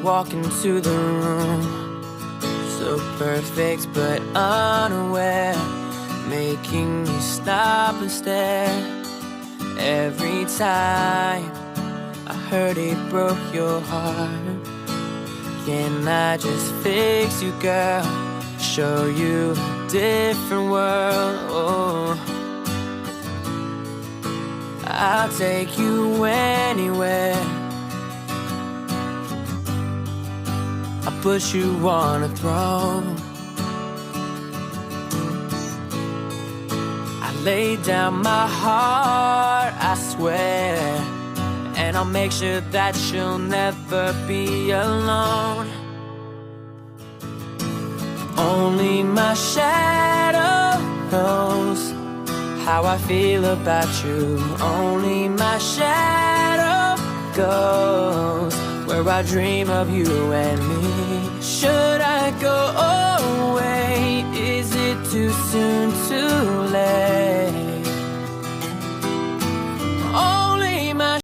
walk into the room, so perfect but unaware, making me stop and stare. Every time I heard it broke your heart. Can I just fix you, girl? Show you a different world. Oh, I'll take you anywhere. I'll put you on a throne. I lay down my heart, I swear, and I'll make sure that you'll never be alone. Only my shadow knows how I feel about you. Only my shadow goes where I dream of you and me. Should I go away?